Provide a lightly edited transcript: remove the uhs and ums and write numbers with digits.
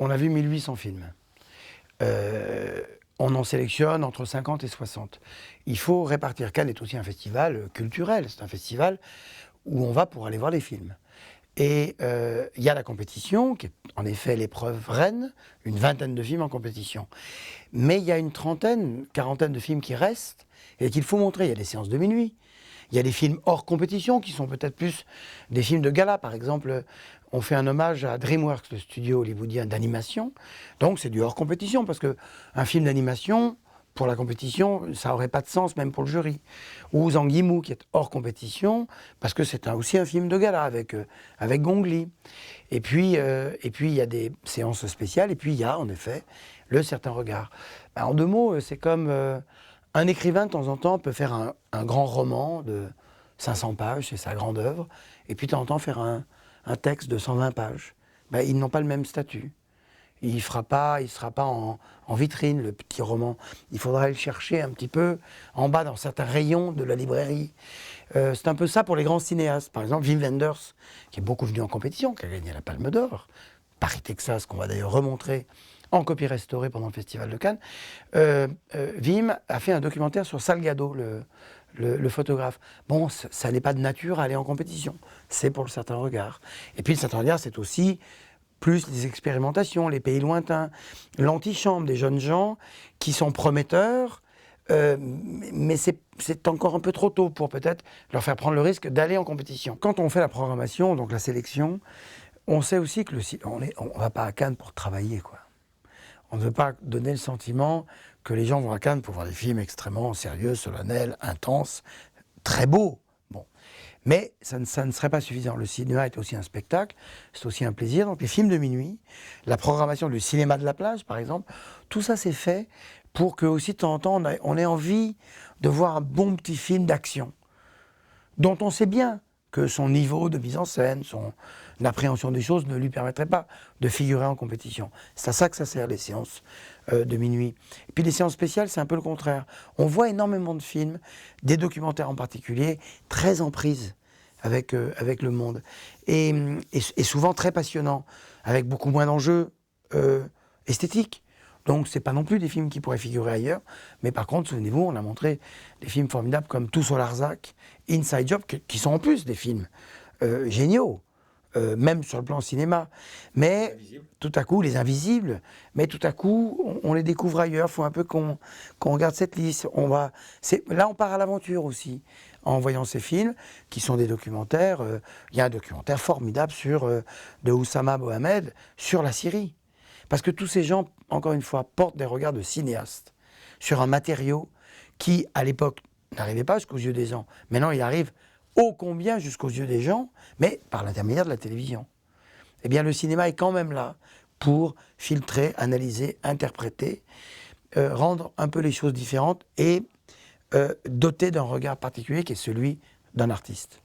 on a vu 1800 films. On en sélectionne entre 50 et 60. Il faut répartir. Cannes est aussi un festival culturel. C'est un festival où on va pour aller voir les films. Et il y a la compétition, qui est en effet l'épreuve reine, une vingtaine de films en compétition. Mais il y a une trentaine, quarantaine de films qui restent et qu'il faut montrer. Il y a des séances de minuit. Il y a des films hors compétition qui sont peut-être plus des films de gala. Par exemple, on fait un hommage à DreamWorks, le studio hollywoodien d'animation. Donc c'est du hors compétition parce qu'un film d'animation, pour la compétition, ça n'aurait pas de sens même pour le jury. Ou Zanguimou qui est hors compétition parce que c'est aussi un film de gala avec Gong Li. Et puis il y a des séances spéciales et puis il y a en effet le certain regard. Ben, en deux mots, c'est comme... un écrivain, de temps en temps, peut faire un grand roman de 500 pages, c'est sa grande œuvre, et puis de temps en temps faire un texte de 120 pages. Ben, ils n'ont pas le même statut. Il ne sera pas en vitrine, le petit roman. Il faudra le chercher un petit peu en bas, dans certains rayons de la librairie. C'est un peu ça pour les grands cinéastes. Par exemple, Wim Wenders, qui est beaucoup venu en compétition, qui a gagné la Palme d'Or, Paris, Texas, qu'on va d'ailleurs remontrer en copie restaurée pendant le Festival de Cannes. Wim a fait un documentaire sur Salgado, le photographe. Bon, ça n'est pas de nature à aller en compétition. C'est pour le certain regard. Et puis le certain regard, c'est aussi plus les expérimentations, les pays lointains, l'antichambre des jeunes gens qui sont prometteurs, mais c'est encore un peu trop tôt pour peut-être leur faire prendre le risque d'aller en compétition. Quand on fait la programmation, donc la sélection, on sait aussi que on ne va pas à Cannes pour travailler, quoi. On ne veut pas donner le sentiment que les gens vont à Cannes pour voir des films extrêmement sérieux, solennels, intenses, très beaux. Bon. Mais ça ne serait pas suffisant. Le cinéma est aussi un spectacle, c'est aussi un plaisir. Donc les films de minuit, la programmation du cinéma de la plage, par exemple, tout ça c'est fait pour que aussi de temps en temps on ait envie de voir un bon petit film d'action, dont on sait bien que son niveau de mise en scène, son appréhension des choses ne lui permettrait pas de figurer en compétition. C'est à ça que ça sert, les séances de minuit. Et puis les séances spéciales, c'est un peu le contraire. On voit énormément de films, des documentaires en particulier, très en prise avec le monde. Et souvent très passionnants, avec beaucoup moins d'enjeux esthétiques. Donc c'est pas non plus des films qui pourraient figurer ailleurs, mais par contre, souvenez-vous, on a montré des films formidables comme Tous au Larzac, Inside Job, qui sont en plus des films géniaux, même sur le plan cinéma. Mais tout à coup, Les Invisibles, mais tout à coup, on les découvre ailleurs. Il faut un peu qu'on regarde cette liste. Là, on part à l'aventure aussi, en voyant ces films, qui sont des documentaires. Il y a un documentaire formidable de Oussama Mohamed sur la Syrie. Parce que tous ces gens, encore une fois, portent des regards de cinéastes sur un matériau qui, à l'époque, n'arrivait pas jusqu'aux yeux des gens. Maintenant, il arrive ô combien jusqu'aux yeux des gens, mais par l'intermédiaire de la télévision. Eh bien, le cinéma est quand même là pour filtrer, analyser, interpréter, rendre un peu les choses différentes et doter d'un regard particulier qui est celui d'un artiste.